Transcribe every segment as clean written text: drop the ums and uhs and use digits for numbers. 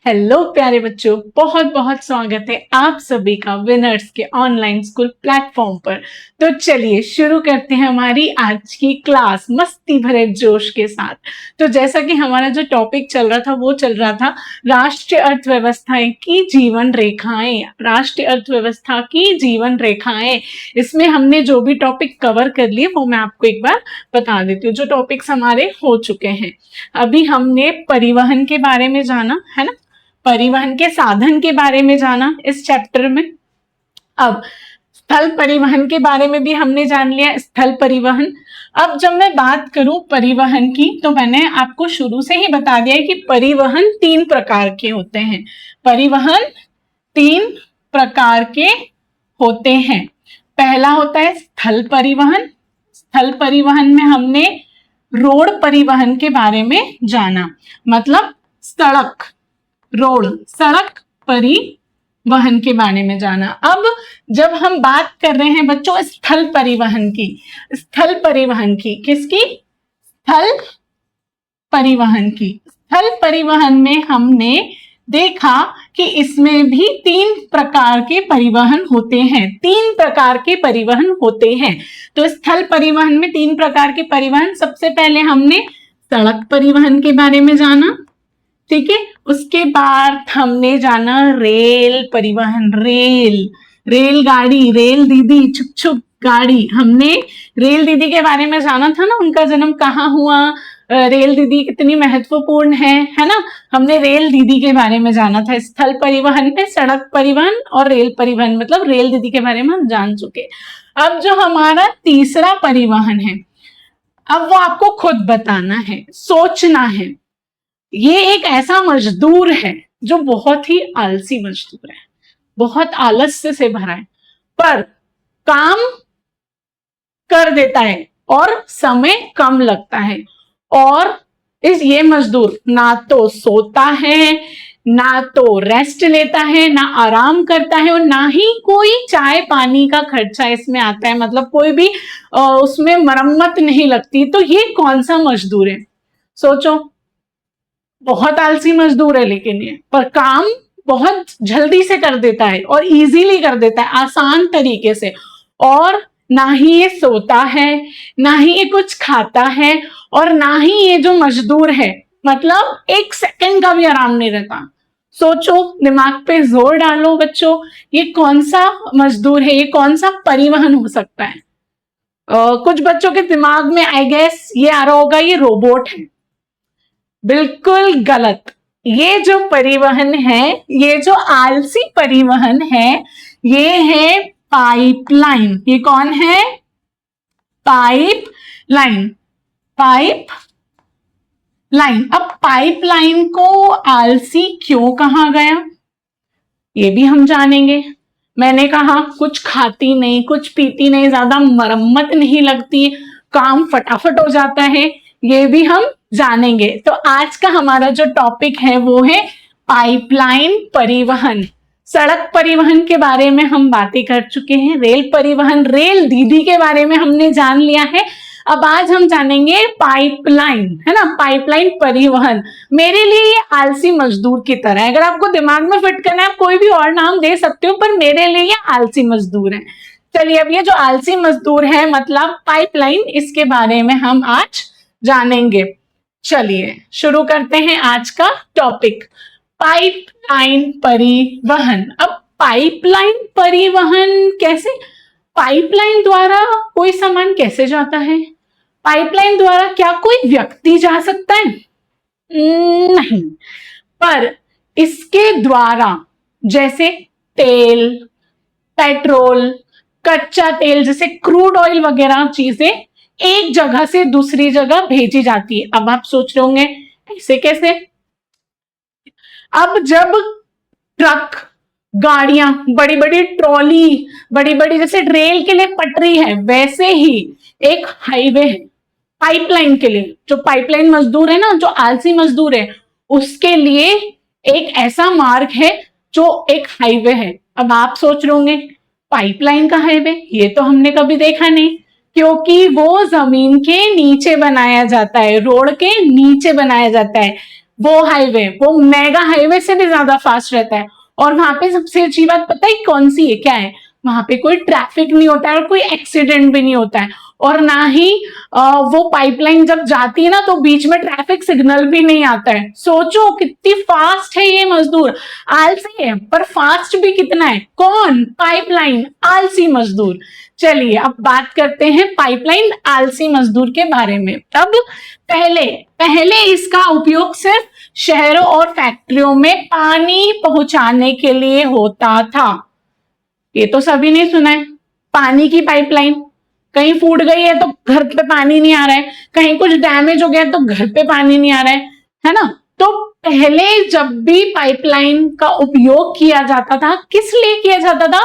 Hello प्यारे बच्चों, बहुत बहुत स्वागत है आप सभी का विनर्स के ऑनलाइन स्कूल प्लेटफॉर्म पर। तो चलिए शुरू करते हैं हमारी आज की क्लास मस्ती भरे जोश के साथ। तो जैसा कि हमारा जो टॉपिक चल रहा था वो चल रहा था राष्ट्रीय अर्थव्यवस्था की जीवन रेखाएं। राष्ट्रीय अर्थव्यवस्था की जीवन रेखाएं, इसमें हमने जो भी टॉपिक कवर कर लिए वो मैं आपको एक बार बता देती हूँ। जो टॉपिक्स हमारे हो चुके हैं, अभी हमने परिवहन के बारे में जाना है ना, परिवहन के साधन के बारे में जाना इस चैप्टर में। अब स्थल परिवहन के बारे में भी हमने जान लिया, स्थल परिवहन। अब जब मैं बात करूं परिवहन की, तो मैंने आपको शुरू से ही बता दिया है कि परिवहन 3 प्रकार के होते हैं। परिवहन 3 प्रकार के होते हैं। पहला होता है स्थल परिवहन। स्थल परिवहन में हमने रोड परिवहन के बारे में जाना, मतलब सड़क, रोड, सड़क परिवहन के बारे में जाना। अब जब हम बात कर रहे हैं बच्चों स्थल परिवहन की, स्थल परिवहन की किसकी? स्थल परिवहन की। स्थल परिवहन में हमने देखा कि इसमें भी 3 प्रकार के परिवहन होते हैं। 3 प्रकार के परिवहन होते हैं। तो स्थल परिवहन में 3 प्रकार के परिवहन, सबसे पहले हमने सड़क परिवहन के बारे में जाना, ठीक है। उसके बाद हमने जाना रेल परिवहन, रेलगाड़ी, रेल दीदी, छुप छुप गाड़ी। हमने रेल दीदी के बारे में जाना था ना, उनका जन्म कहाँ हुआ, रेल दीदी कितनी महत्वपूर्ण है ना। हमने रेल दीदी के बारे में जाना था। स्थल परिवहन में सड़क परिवहन और रेल परिवहन, मतलब रेल दीदी के बारे में हम जान चुके। अब जो हमारा तीसरा परिवहन है, अब वो आपको खुद बताना है, सोचना है। ये एक ऐसा मजदूर है जो बहुत ही आलसी मजदूर है, बहुत आलस्य से भरा है, पर काम कर देता है और समय कम लगता है। और ये मजदूर ना तो सोता है, ना तो रेस्ट लेता है, ना आराम करता है, और ना ही कोई चाय पानी का खर्चा इसमें आता है, मतलब कोई भी उसमें मरम्मत नहीं लगती। तो ये कौन सा मजदूर है? सोचो, बहुत आलसी मजदूर है, लेकिन ये पर काम बहुत जल्दी से कर देता है और इजीली कर देता है, आसान तरीके से। और ना ही ये सोता है, ना ही ये कुछ खाता है, और ना ही ये जो मजदूर है, मतलब 1 सेकंड का भी आराम नहीं रहता। सोचो, दिमाग पे जोर डालो बच्चों, ये कौन सा मजदूर है, ये कौन सा परिवहन हो सकता है? कुछ बच्चों के दिमाग में आई गेस ये आ रहा होगा, ये रोबोट है। बिल्कुल गलत। ये जो परिवहन है, ये जो आलसी परिवहन है, ये है पाइपलाइन। ये कौन है? Pipeline, pipeline. अब पाइपलाइन को आलसी क्यों कहा गया, ये भी हम जानेंगे। मैंने कहा कुछ खाती नहीं, कुछ पीती नहीं, ज्यादा मरम्मत नहीं लगती, काम फटाफट हो जाता है, ये भी हम जानेंगे। तो आज का हमारा जो टॉपिक है वो है पाइपलाइन परिवहन। सड़क परिवहन के बारे में हम बातें कर चुके हैं, रेल परिवहन, रेल दीदी के बारे में हमने जान लिया है। अब आज हम जानेंगे पाइपलाइन, है ना, पाइपलाइन परिवहन। मेरे लिए ये आलसी मजदूर की तरह है। अगर आपको दिमाग में फिट करना है, आप कोई भी और नाम दे सकते हो, पर मेरे लिए ये आलसी मजदूर है। चलिए, अब ये जो आलसी मजदूर है, मतलब पाइपलाइन, इसके बारे में हम आज जानेंगे। चलिए शुरू करते हैं आज का टॉपिक, पाइपलाइन परिवहन। अब पाइपलाइन परिवहन कैसे? पाइपलाइन द्वारा कोई सामान कैसे जाता है? पाइपलाइन द्वारा क्या कोई व्यक्ति जा सकता है? नहीं, पर इसके द्वारा जैसे तेल, पेट्रोल, कच्चा तेल, जैसे क्रूड ऑयल वगैरह चीजें एक जगह से दूसरी जगह भेजी जाती है। अब आप सोच रहे होंगे ऐसे कैसे? अब जब ट्रक, गाड़ियां, बड़ी बड़ी ट्रॉली, बड़ी बड़ी, जैसे रेल के लिए पटरी है, वैसे ही एक हाईवे है पाइपलाइन के लिए। जो पाइपलाइन मजदूर है ना, जो आलसी मजदूर है, उसके लिए एक ऐसा मार्ग है जो एक हाईवे है। अब आप सोच रहे होंगे पाइपलाइन का हाईवे, ये तो हमने कभी देखा नहीं, क्योंकि वो जमीन के नीचे बनाया जाता है, रोड के नीचे बनाया जाता है। वो हाईवे, वो मेगा हाईवे से भी ज्यादा फास्ट रहता है। और वहां पे सबसे अच्छी बात पता है कौन सी है, क्या है, वहां पे कोई ट्रैफिक नहीं होता है और कोई एक्सीडेंट भी नहीं होता है। और ना ही वो पाइपलाइन जब जाती है ना तो बीच में ट्रैफिक सिग्नल भी नहीं आता है। सोचो कितनी फास्ट है ये मजदूर। आलसी है पर फास्ट भी कितना है, कौन, पाइपलाइन, आलसी मजदूर। चलिए अब बात करते हैं पाइपलाइन आलसी मजदूर के बारे में। अब पहले पहले इसका उपयोग सिर्फ शहरों और फैक्ट्रियों में पानी पहुंचाने के लिए होता था। ये तो सभी ने सुना है, पानी की पाइपलाइन। कहीं फूट गई है तो घर पे पानी नहीं आ रहा है, कहीं कुछ डैमेज हो गया है तो घर पे पानी नहीं आ रहा है ना। तो पहले जब भी पाइपलाइन का उपयोग किया जाता था, किस लिए किया जाता था,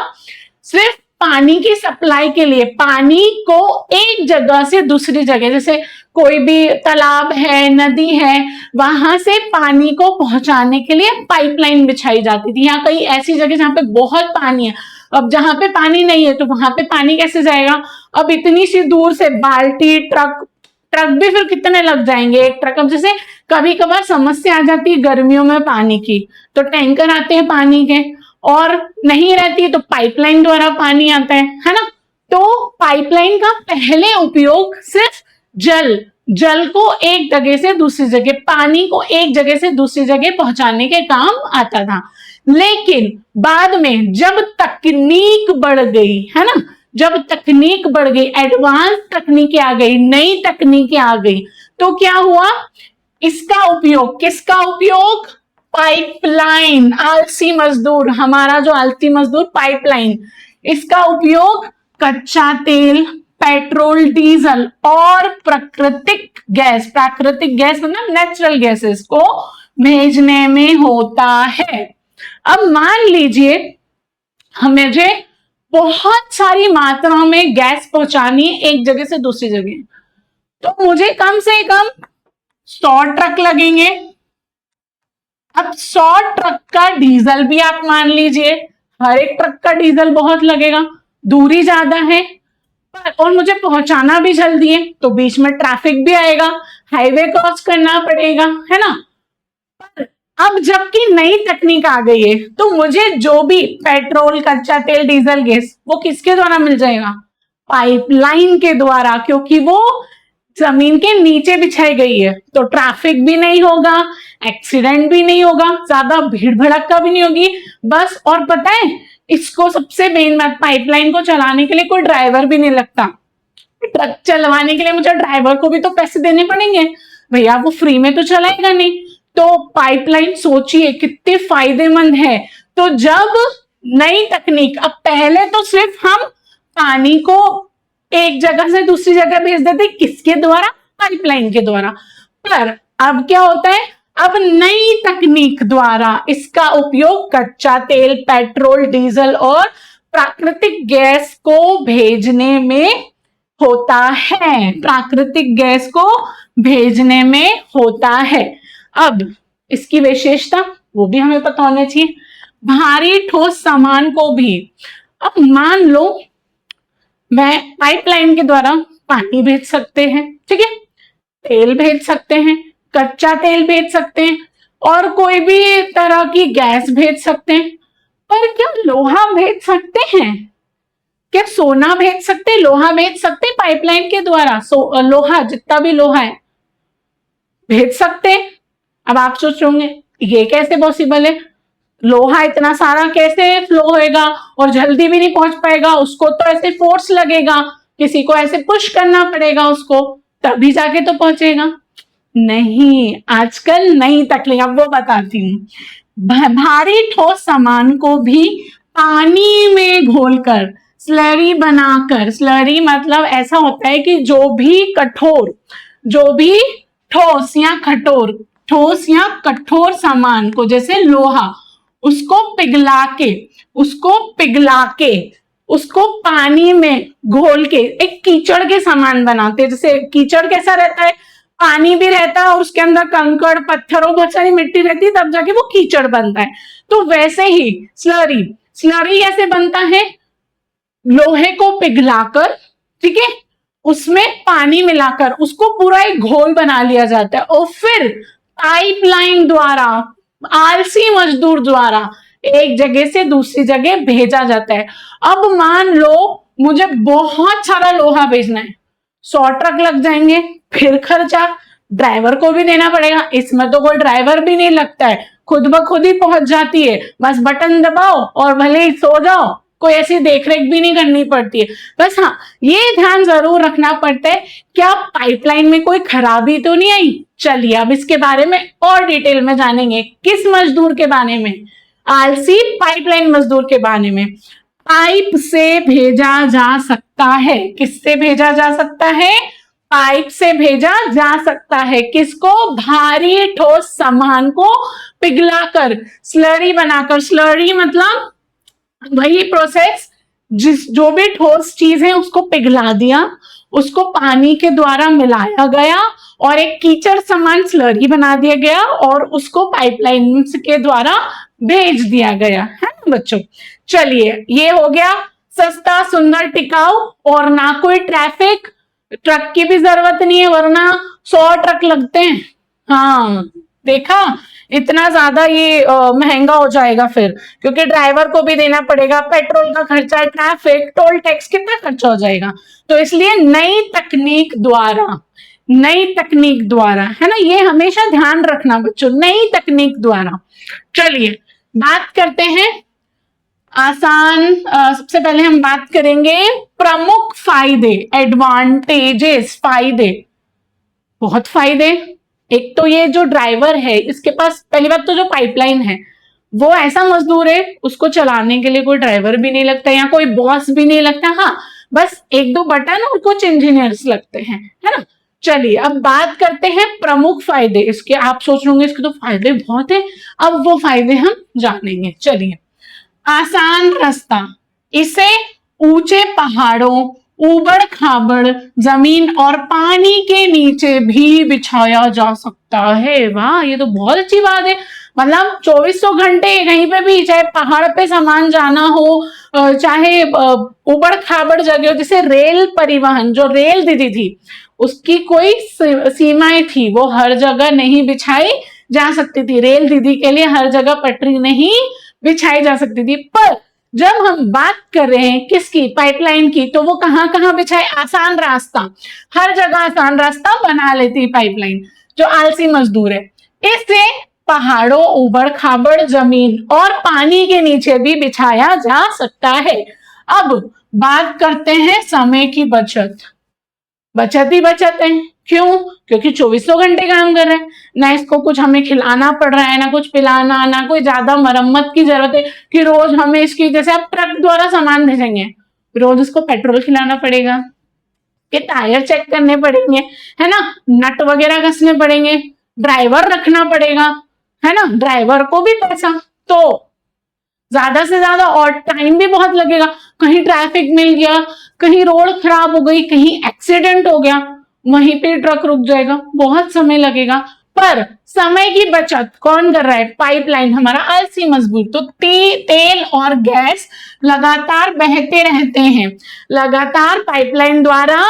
सिर्फ पानी की सप्लाई के लिए, पानी को एक जगह से दूसरी जगह, जैसे कोई भी तालाब है, नदी है, वहां से पानी को पहुंचाने के लिए पाइपलाइन बिछाई जाती थी। यहाँ कहीं ऐसी जगह जहां पे बहुत पानी है, अब जहां पे पानी नहीं है तो वहां पे पानी कैसे जाएगा। अब इतनी सी दूर से बाल्टी, ट्रक, ट्रक भी फिर कितने लग जाएंगे एक ट्रक। अब जैसे कभी कभार समस्या आ जाती है गर्मियों में पानी की, तो टैंकर आते हैं पानी के, और नहीं रहती है तो पाइपलाइन द्वारा पानी आता है ना। तो पाइपलाइन का पहले उपयोग सिर्फ जल को एक जगह से दूसरी जगह, पानी को एक जगह से दूसरी जगह पहुंचाने के काम आता था। लेकिन बाद में जब तकनीक बढ़ गई है ना, जब तकनीक बढ़ गई, एडवांस तकनीकें आ गई, नई तकनीकें आ गई, तो क्या हुआ, इसका उपयोग, किसका उपयोग, पाइपलाइन, आलसी मजदूर, हमारा जो आलसी मजदूर पाइपलाइन, इसका उपयोग कच्चा तेल, पेट्रोल, डीजल और प्राकृतिक गैस मतलब नेचुरल गैसेस को भेजने में होता है। अब मान लीजिए हमें जो बहुत सारी मात्रा में गैस पहुंचानी है एक जगह से दूसरी जगह, तो मुझे कम से कम 100 ट्रक लगेंगे। अब 100 ट्रक का डीजल भी आप मान लीजिए, हर एक ट्रक का डीजल बहुत लगेगा, दूरी ज्यादा है और मुझे पहुंचाना भी जल्दी है, तो बीच में ट्रैफिक भी आएगा, हाईवे क्रॉस करना पड़ेगा, है ना। पर अब जबकि नई तकनीक आ गई है तो मुझे जो भी पेट्रोल, कच्चा तेल, डीजल, गैस, वो किसके द्वारा मिल जाएगा, पाइपलाइन के द्वारा, क्योंकि वो जमीन के नीचे बिछाई गई है, तो ट्रैफिक भी नहीं होगा, एक्सीडेंट भी नहीं होगा, ज्यादा भीड़ भड़का भी नहीं होगी बस। और पता है इसको सबसे मेन बात, पाइपलाइन को चलाने के लिए कोई ड्राइवर भी नहीं लगता। ट्रक चलवाने के लिए मुझे ड्राइवर को भी तो पैसे देने पड़ेंगे भैया, वो फ्री में तो चलाएगा नहीं। तो पाइपलाइन सोचिए कितने फायदेमंद है। तो जब नई तकनीक, अब पहले तो सिर्फ हम पानी को एक जगह से दूसरी जगह भेज देते, किसके द्वारा, पाइपलाइन के द्वारा। पर अब क्या होता है, अब नई तकनीक द्वारा इसका उपयोग कच्चा तेल, पेट्रोल, डीजल और प्राकृतिक गैस को भेजने में होता है, प्राकृतिक गैस को भेजने में होता है। अब इसकी विशेषता वो भी हमें पता होना चाहिए। भारी ठोस सामान को भी, अब मान लो मैं पाइपलाइन के द्वारा पानी भेज सकते हैं, ठीक है, तेल भेज सकते हैं, कच्चा तेल भेज सकते हैं और कोई भी तरह की गैस भेज सकते हैं। पर क्या लोहा भेज सकते हैं, क्या सोना भेज सकते हैं, लोहा भेज सकते हैं पाइपलाइन के द्वारा, लोहा, जितना भी लोहा है भेज सकते हैं। अब आप सोच रहे होंगे ये कैसे पॉसिबल है, लोहा इतना सारा कैसे फ्लो होएगा और जल्दी भी नहीं पहुंच पाएगा, उसको तो ऐसे फोर्स लगेगा, किसी को ऐसे पुश करना पड़ेगा उसको, तभी जाके तो पहुंचेगा। नहीं, आजकल नई तकनीक, अब वो बताती हूँ। भारी ठोस सामान को भी पानी में घोलकर स्लरी बनाकर, स्लरी मतलब ऐसा होता है कि जो भी कठोर, जो भी ठोस या कठोर, ठोस या कठोर सामान को, जैसे लोहा, उसको पिघला के उसको पानी में घोल के एक कीचड़ के सामान बनाते हैं। जैसे कीचड़ कैसा रहता है, पानी भी रहता है और उसके अंदर कंकड़, पत्थर और बहुत सारी मिट्टी रहती है, तब जाके वो कीचड़ बनता है। तो वैसे ही स्लरी कैसे बनता है, लोहे को पिघलाकर, ठीक है, उसमें पानी मिलाकर उसको पूरा एक घोल बना लिया जाता है और फिर पाइपलाइन द्वारा, आलसी मजदूर द्वारा एक जगह से दूसरी जगह भेजा जाता है। अब मान लो मुझे बहुत सारा लोहा भेजना है, 100 ट्रक लग जाएंगे, फिर खर्चा ड्राइवर को भी देना पड़ेगा। इसमें तो कोई ड्राइवर भी नहीं लगता है, खुद ब खुद ही पहुंच जाती है, बस बटन दबाओ और भले ही सो जाओ, कोई ऐसी देखरेख भी नहीं करनी पड़ती है। बस हाँ, ये ध्यान जरूर रखना पड़ता है क्या पाइपलाइन में कोई खराबी तो नहीं आई। चलिए अब इसके बारे में और डिटेल में जानेंगे। किस मजदूर के बारे में? आलसी पाइपलाइन मजदूर के बारे में। पाइप से भेजा जा सकता है। किससे भेजा जा सकता है? पाइप से भेजा जा सकता है। किसको? भारी ठोस सामान को पिघलाकर, स्लरी बनाकर। स्लरी मतलब वही प्रोसेस जो भी ठोस चीज है उसको पिघला दिया, उसको पानी के द्वारा मिलाया गया और एक कीचड़ समान स्लरी बना दिया गया और उसको पाइपलाइन के द्वारा भेज दिया गया है ना बच्चों। चलिए ये हो गया सस्ता, सुंदर, टिकाऊ और ना कोई ट्रैफिक। ट्रक की भी जरूरत नहीं है वरना 100 ट्रक लगते हैं। हाँ देखा, इतना ज्यादा ये महंगा हो जाएगा फिर, क्योंकि ड्राइवर को भी देना पड़ेगा, पेट्रोल का खर्चा, ट्रैफिक, टोल टैक्स, कितना खर्चा हो जाएगा। तो इसलिए नई तकनीक द्वारा, नई तकनीक द्वारा, है ना, ये हमेशा ध्यान रखना बच्चों, नई तकनीक द्वारा। चलिए बात करते हैं आसान। सबसे पहले हम बात करेंगे प्रमुख फायदे, एडवांटेजेस, फायदे। बहुत फायदे। एक तो ये जो ड्राइवर है इसके पास, पहली बात तो जो पाइपलाइन है वो ऐसा मजदूर है, उसको चलाने के लिए कोई ड्राइवर भी नहीं लगता या कोई बॉस भी नहीं लगता। हाँ, बस 1-2 बटन और कुछ इंजीनियर्स लगते हैं, है ना। चलिए अब बात करते हैं प्रमुख फायदे इसके। आप सोच रहे होंगे इसके तो फायदे बहुत है, अब वो फायदे हम जानेंगे। चलिए, आसान रास्ता। इसे ऊंचे पहाड़ों, ऊबड़ खाबड़ जमीन और पानी के नीचे भी बिछाया जा सकता है। वाह, ये तो बहुत अच्छी बात है। मतलब 2400 घंटे कहीं पे भी, चाहे पहाड़ पे सामान जाना हो, चाहे ऊबड़ खाबड़ जगह हो। जैसे रेल परिवहन, जो रेल दीदी थी उसकी कोई सीमाएं थी, वो हर जगह नहीं बिछाई जा सकती थी। रेल दीदी के लिए हर जगह पटरी नहीं बिछाई जा सकती थी। पर जब हम बात कर रहे हैं किसकी? पाइपलाइन की, तो वो कहां कहां बिछाए? आसान रास्ता, हर जगह आसान रास्ता बना लेती पाइपलाइन। जो आलसी मजदूर है, इससे पहाड़ों, ऊबड़ खाबड़ जमीन और पानी के नीचे भी बिछाया जा सकता है। अब बात करते हैं समय की बचत। बचत ही बचत है। क्यों? क्योंकि 2400 घंटे काम कर रहे हैं, ना इसको कुछ हमें खिलाना पड़ रहा है, ना कुछ पिलाना, ना कोई ज्यादा मरम्मत की जरूरत है कि रोज हमें इसकी, जैसे आप ट्रक द्वारा सामान भेजेंगे, रोज उसको पेट्रोल खिलाना पड़ेगा, कि टायर चेक करने पड़ेंगे, है ना, नट वगैरह कसने पड़ेंगे, ड्राइवर रखना पड़ेगा, है ना, ड्राइवर को भी पैसा, तो ज्यादा से ज्यादा और टाइम भी बहुत लगेगा। कहीं ट्रैफिक मिल गया, कहीं रोड खराब हो गई, कहीं एक्सीडेंट हो गया, वहीं पे ट्रक रुक जाएगा, बहुत समय लगेगा। पर समय की बचत कौन कर रहा है? पाइपलाइन, हमारा आलसी मजदूर। तो तेल और गैस लगातार बहते रहते हैं, लगातार पाइपलाइन द्वारा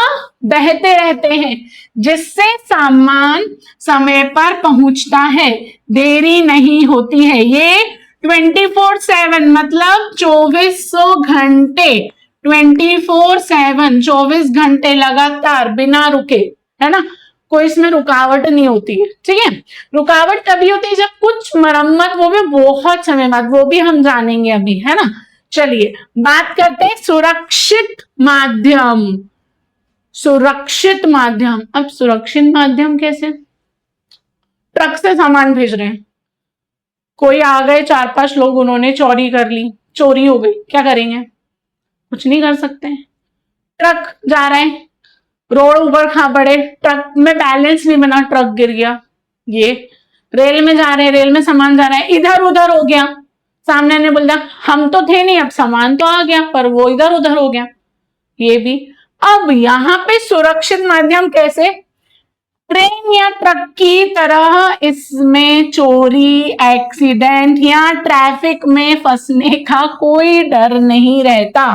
बहते रहते हैं, जिससे सामान समय पर पहुंचता है, देरी नहीं होती है। ये 24/7 मतलब 2400 घंटे, 24/7, 24 घंटे लगातार बिना रुके, है ना, कोई इसमें रुकावट नहीं होती है। ठीक है, रुकावट तभी होती है जब कुछ मरम्मत, वो भी बहुत समय बाद, वो भी हम जानेंगे अभी, है ना। चलिए बात करते हैं सुरक्षित माध्यम। सुरक्षित माध्यम, अब सुरक्षित माध्यम कैसे? ट्रक से सामान भेज रहे हैं, कोई आ गए 4-5 लोग, उन्होंने चोरी कर ली, चोरी हो गई, क्या करेंगे? कुछ नहीं कर सकते। ट्रक जा रहे हैं, रोड ऊपर खाबड़े, ट्रक में बैलेंस नहीं बना, ट्रक गिर गया। ये रेल में जा रहे हैं, रेल में सामान जा रहा है, इधर उधर हो गया, सामने ने बोल दिया हम तो थे नहीं, अब सामान तो आ गया, पर वो इधर उधर हो गया। ये भी। अब यहाँ पे सुरक्षित माध्यम कैसे? ट्रेन या ट्रक की तरह इसमें चोरी, एक्सीडेंट या ट्रैफिक में फंसने का कोई डर नहीं रहता।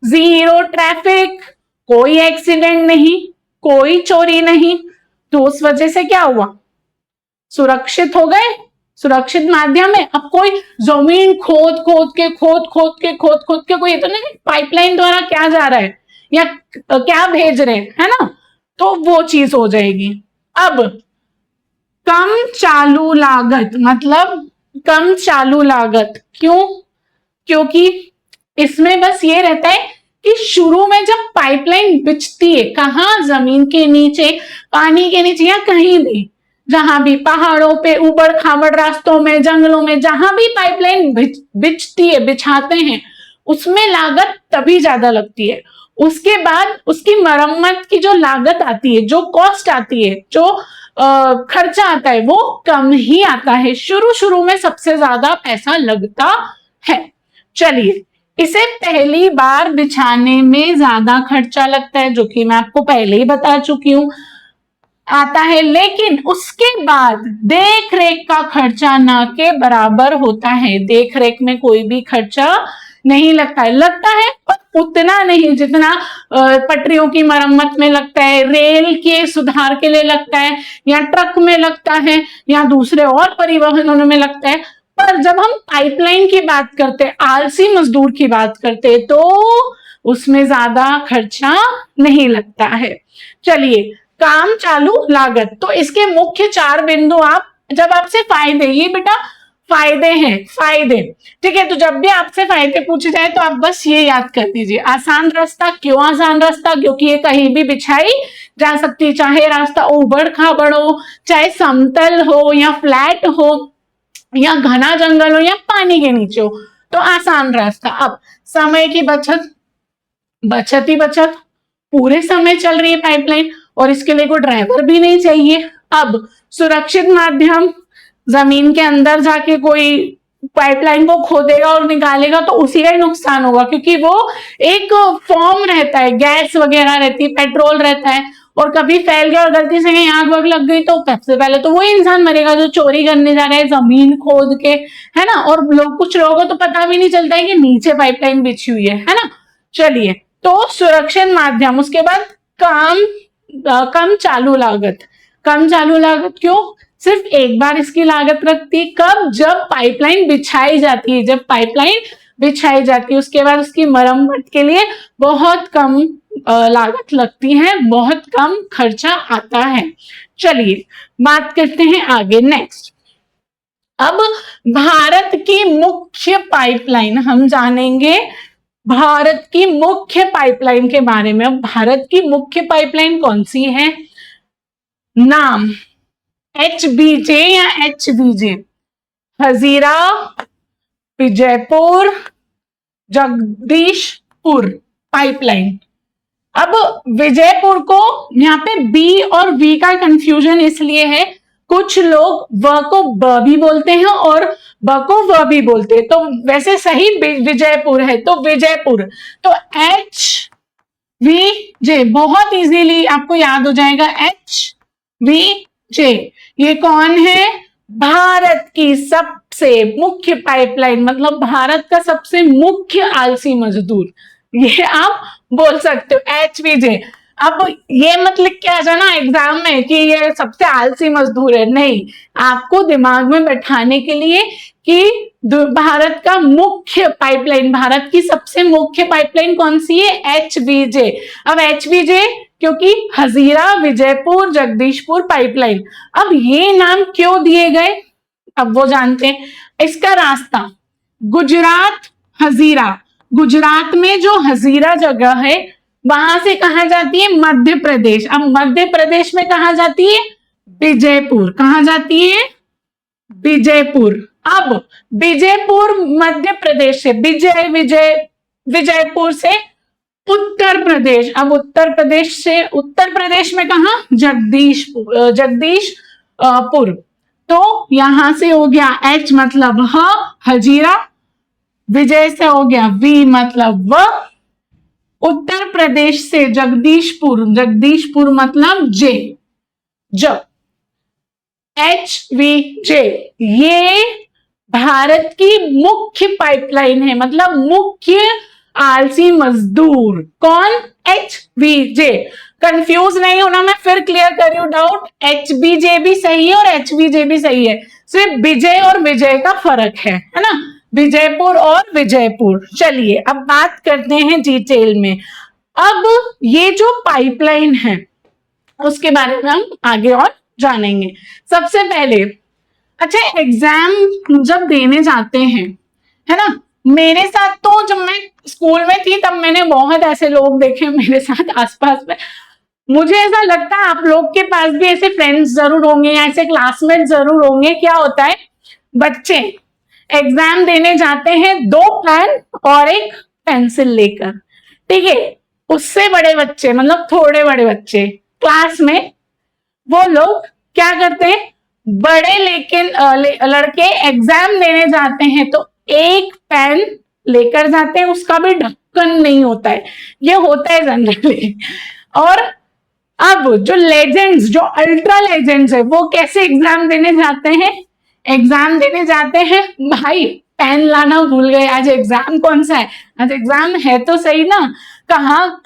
जीरो ट्रैफिक, कोई एक्सीडेंट नहीं, कोई चोरी नहीं। तो उस वजह से क्या हुआ? सुरक्षित हो गए, सुरक्षित माध्यम है। अब कोई जमीन खोद खोद के कोई तो नहीं पाइपलाइन द्वारा क्या जा रहा है या क्या भेज रहे हैं, है ना, तो वो चीज हो जाएगी। अब कम चालू लागत, मतलब कम चालू लागत क्यों? क्योंकि इसमें बस ये रहता है कि शुरू में जब पाइपलाइन बिछती है, कहाँ, जमीन के नीचे, पानी के नीचे, या कहीं भी, जहां भी पहाड़ों पे, ऊबड़ खाबड़ रास्तों में, जंगलों में, जहां भी पाइपलाइन बिछती है, बिछाते हैं, उसमें लागत तभी ज्यादा लगती है। उसके बाद उसकी मरम्मत की जो लागत आती है, जो कॉस्ट आती है, जो खर्चा आता है, वो कम ही आता है। शुरू शुरू में सबसे ज्यादा पैसा लगता है। चलिए, इसे पहली बार बिछाने में ज्यादा खर्चा लगता है, जो कि मैं आपको पहले ही बता चुकी हूं, आता है। लेकिन उसके बाद देख रेख का खर्चा ना के बराबर होता है। देख रेख में कोई भी खर्चा नहीं लगता है, लगता है पर उतना नहीं जितना पटरियों की मरम्मत में लगता है, रेल के सुधार के लिए लगता है, या ट्रक में लगता है, या दूसरे और परिवहनों में लगता है। पर जब हम पाइपलाइन की बात करते हैं, आलसी मजदूर की बात करते हैं, तो उसमें ज्यादा खर्चा नहीं लगता है। चलिए, काम चालू लागत, तो इसके मुख्य 4 बिंदु आप, जब आपसे फायदे, ये बेटा फायदे हैं, फायदे, ठीक है, तो जब भी आपसे फायदे पूछे जाए तो आप बस ये याद कर दीजिए। आसान रास्ता, क्यों आसान रास्ता? क्योंकि ये कहीं भी बिछाई जा सकती, चाहे रास्ता ऊबड़ खाबड़ हो, चाहे समतल हो या फ्लैट हो, या घना जंगल हो, या पानी के नीचे हो, तो आसान रास्ता। अब समय की बचत, बचत ही बचत, पूरे समय चल रही है पाइपलाइन और इसके लिए कोई ड्राइवर भी नहीं चाहिए। अब सुरक्षित माध्यम, जमीन के अंदर जाके कोई पाइपलाइन को खोदेगा और निकालेगा तो उसी का ही नुकसान होगा, क्योंकि वो एक फॉर्म रहता है, गैस वगैरह रहती है, पेट्रोल रहता है, और कभी फैल गया और गलती से कहीं आग वाग लग गई तो सबसे पहले तो वो इंसान मरेगा जो चोरी करने जा रहा है जमीन खोद के, है ना। और कुछ लोगों को तो पता भी नहीं चलता है कि नीचे पाइपलाइन बिछी हुई है ना। चलिए, तो सुरक्षित माध्यम, उसके बाद कम चालू लागत। कम चालू लागत क्यों? सिर्फ एक बार इसकी लागत लगती, कब? जब पाइपलाइन बिछाई जाती है, जब पाइपलाइन बिछाई जाती है, उसके बाद उसकी मरम्मत के लिए बहुत कम लागत लगती है, बहुत कम खर्चा आता है। चलिए, बात करते हैं आगे, नेक्स्ट। अब भारत की मुख्य पाइपलाइन हम जानेंगे, भारत की मुख्य पाइपलाइन के बारे में। अब भारत की मुख्य पाइपलाइन कौन सी है? नाम HBJ या HVJ, हजीरा, विजयपुर, जगदीशपुर पाइपलाइन। अब विजयपुर को यहाँ पे बी और वी का कंफ्यूजन इसलिए है, कुछ लोग व को ब भी बोलते हैं और ब को व भी बोलते हैं, तो वैसे सही विजयपुर है, तो विजयपुर। तो HVJ बहुत इजीली आपको याद हो जाएगा, HVJ। ये कौन है? भारत की सबसे मुख्य पाइपलाइन, मतलब भारत का सबसे मुख्य आलसी मजदूर, ये आप बोल सकते हो, HVJ। अब ये मतलब क्या जाना एग्जाम में कि ये सबसे आलसी मजदूर है, नहीं, आपको दिमाग में बैठाने के लिए कि भारत का मुख्य पाइपलाइन, भारत की सबसे मुख्य पाइपलाइन कौन सी है? HVJ। अब HVJ क्योंकि हजीरा, विजयपुर, जगदीशपुर पाइपलाइन। अब ये नाम क्यों दिए गए, अब वो जानते हैं। इसका रास्ता गुजरात, हजीरा, गुजरात में जो हजीरा जगह है वहां से कहा जाती है? मध्य प्रदेश। अब मध्य प्रदेश में कहा जाती है? विजयपुर। कहा जाती है? विजयपुर। अब विजयपुर मध्य प्रदेश से, विजयपुर से उत्तर प्रदेश। अब उत्तर प्रदेश से, उत्तर प्रदेश में कहा? जगदीशपुर। तो यहां से हो गया H मतलब हजीरा, विजय से हो गया V मतलब व, उत्तर प्रदेश से जगदीशपुर, जगदीशपुर मतलब J, HVJ। ये भारत की मुख्य पाइपलाइन है, मतलब मुख्य आलसी मजदूर कौन? HVJ। कंफ्यूज नहीं होना, मैं फिर क्लियर कर रही हूँ डाउट, HBJ भी सही है और HVJ भी सही है, सिर्फ विजय और विजय का फर्क है ना, विजयपुर और विजयपुर। चलिए अब बात करते हैं डिटेल में। अब ये जो पाइपलाइन है उसके बारे में हम आगे और जानेंगे। सबसे पहले अच्छा, एग्जाम जब देने जाते हैं, है ना, मेरे साथ तो जब मैं स्कूल में थी तब मैंने बहुत ऐसे लोग देखे मेरे साथ आसपास में, मुझे ऐसा लगता है आप लोग के पास भी ऐसे फ्रेंड्स जरूर होंगे या ऐसे क्लासमेट जरूर होंगे। क्या होता है, बच्चे एग्जाम देने जाते हैं 2 पेन और एक पेंसिल लेकर, ठीक है, उससे बड़े बच्चे मतलब थोड़े बड़े बच्चे क्लास में, वो लोग क्या करते हैं, बड़े लेकिन लड़के एग्जाम देने जाते हैं तो एक पेन लेकर जाते हैं, उसका भी ढक्कन नहीं होता है, ये होता है जनरली। और अब जो लेजेंड्स, जो अल्ट्रा लेजेंड्स है, वो कैसे एग्जाम देने जाते हैं, एग्जाम देने जाते हैं भाई पेन लाना भूल गए, आज एग्जाम कौन सा है, आज एग्जाम है तो सही ना, कहाँ।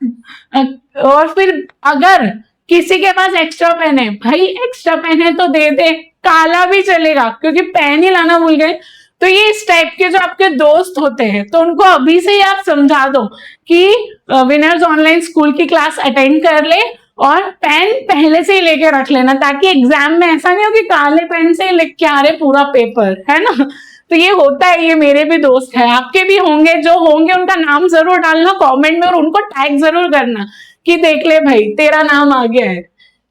और फिर अगर किसी के पास एक्स्ट्रा पेन है, भाई एक्स्ट्रा पेन है तो दे दे, काला भी चलेगा क्योंकि पेन ही लाना भूल गए। तो ये इस टाइप के जो आपके दोस्त होते हैं, तो उनको अभी से ही आप समझा दो कि विनर्स ऑनलाइन स्कूल की क्लास अटेंड कर ले और पेन पहले से ही लेके रख लेना, ताकि एग्जाम में ऐसा नहीं हो कि काले पेन से लिख के आ रहे पूरा पेपर, है ना। तो ये होता है, ये मेरे भी दोस्त है, आपके भी होंगे, जो होंगे उनका नाम जरूर डालना कमेंट में और उनको टैग जरूर करना कि देख ले भाई तेरा नाम आ गया है।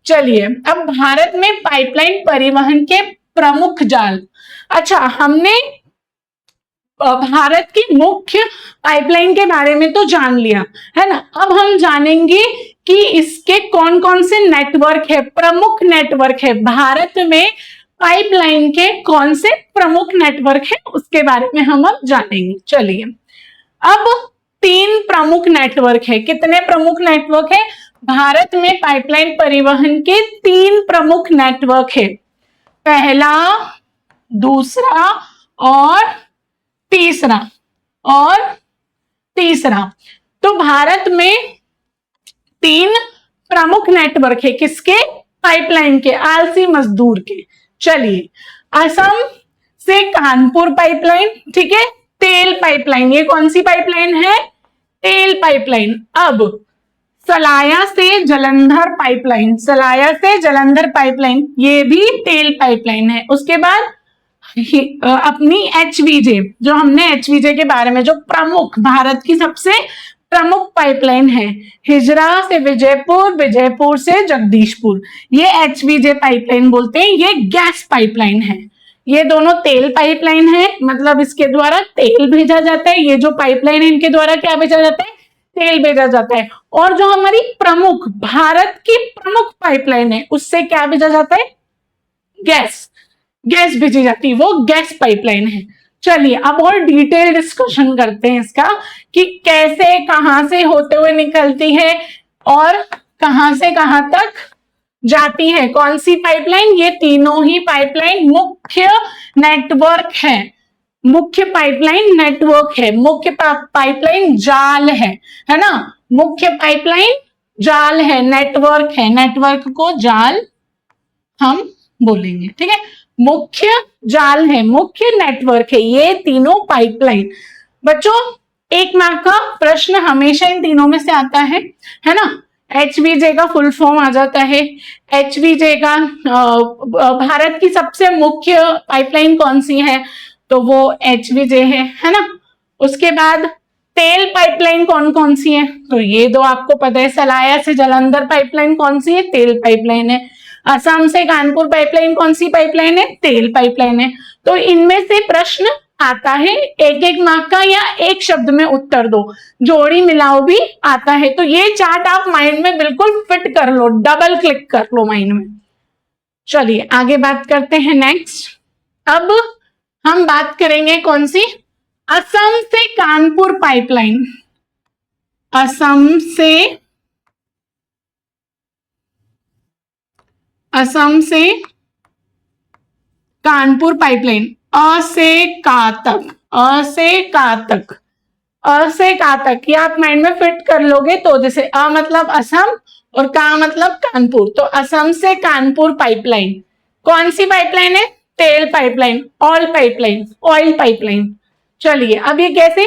चलिए अब भारत में पाइपलाइन परिवहन के प्रमुख जाल। अच्छा, हमने भारत की मुख्य पाइपलाइन के बारे में तो जान लिया, है ना। अब हम जानेंगे कि इसके कौन कौन से नेटवर्क है, प्रमुख नेटवर्क है भारत में, पाइपलाइन के कौन से प्रमुख नेटवर्क है उसके बारे में हम अब जानेंगे। चलिए अब 3 प्रमुख नेटवर्क है। कितने प्रमुख नेटवर्क है भारत में, पाइपलाइन परिवहन के 3 प्रमुख नेटवर्क है, पहला, दूसरा और तीसरा। तो भारत में 3 प्रमुख नेटवर्क है, किसके, पाइपलाइन के, आलसी मजदूर के। चलिए, असम से कानपुर पाइपलाइन, ठीक है, तेल पाइपलाइन, ये कौन सी पाइपलाइन है, तेल पाइपलाइन। अब सलाया से जलंधर पाइपलाइन, सलाया से जलंधर पाइपलाइन, ये भी तेल पाइपलाइन है। उसके बाद अपनी HVJ, जो हमने HVJ के बारे में, जो प्रमुख भारत की सबसे प्रमुख पाइपलाइन है, हिजरा से विजयपुर, विजयपुर से जगदीशपुर, ये HVJ पाइपलाइन बोलते हैं, ये गैस पाइपलाइन है। ये दोनों तेल पाइपलाइन है, मतलब इसके द्वारा तेल भेजा जाता है, ये जो पाइपलाइन है इनके द्वारा क्या भेजा जाता है, तेल भेजा जाता है। और जो हमारी प्रमुख, भारत की प्रमुख पाइपलाइन है, उससे क्या भेजा जाता है, गैस भेजी जाती है, वो गैस पाइपलाइन है। चलिए अब और डिटेल डिस्कशन करते हैं इसका कि कैसे, कहां से होते हुए निकलती है और कहां से कहां तक जाती है, कौन सी पाइपलाइन, ये तीनों ही पाइपलाइन मुख्य नेटवर्क है, मुख्य पाइपलाइन नेटवर्क है, मुख्य पाइपलाइन जाल है ना, मुख्य पाइपलाइन जाल है, नेटवर्क है, नेटवर्क को जाल हम बोलेंगे, ठीक है, मुख्य जाल है, मुख्य नेटवर्क है ये तीनों पाइपलाइन। बच्चों, 1 मार्क का प्रश्न हमेशा इन तीनों में से आता है ना। HVJ का फुल फॉर्म आ जाता है, HVJ का भारत की सबसे मुख्य पाइपलाइन कौन सी है, तो वो HVJ है ना। उसके बाद तेल पाइपलाइन कौन कौन सी है, तो ये 2 आपको पता है, सलाया से जलंधर पाइपलाइन कौन सी है, तेल पाइपलाइन है। असम से कानपुर पाइपलाइन कौन सी पाइपलाइन है, तेल पाइपलाइन है। तो इनमें से प्रश्न आता है, 1-1 मार्क का, या एक शब्द में उत्तर दो, जोड़ी मिलाओ भी आता है। तो ये चार्ट आप माइंड में बिल्कुल फिट कर लो, डबल क्लिक कर लो माइंड में। चलिए आगे बात करते हैं नेक्स्ट। अब हम बात करेंगे कौन सी, असम से कानपुर पाइपलाइन, असम से कानपुर पाइपलाइन, अ से का तक, ये आप माइंड में फिट कर लोगे तो, जैसे अ मतलब असम और का मतलब कानपुर, तो असम से कानपुर पाइपलाइन कौन सी पाइपलाइन है? तेल पाइपलाइन, ऑयल पाइपलाइन। चलिए अब ये कैसे,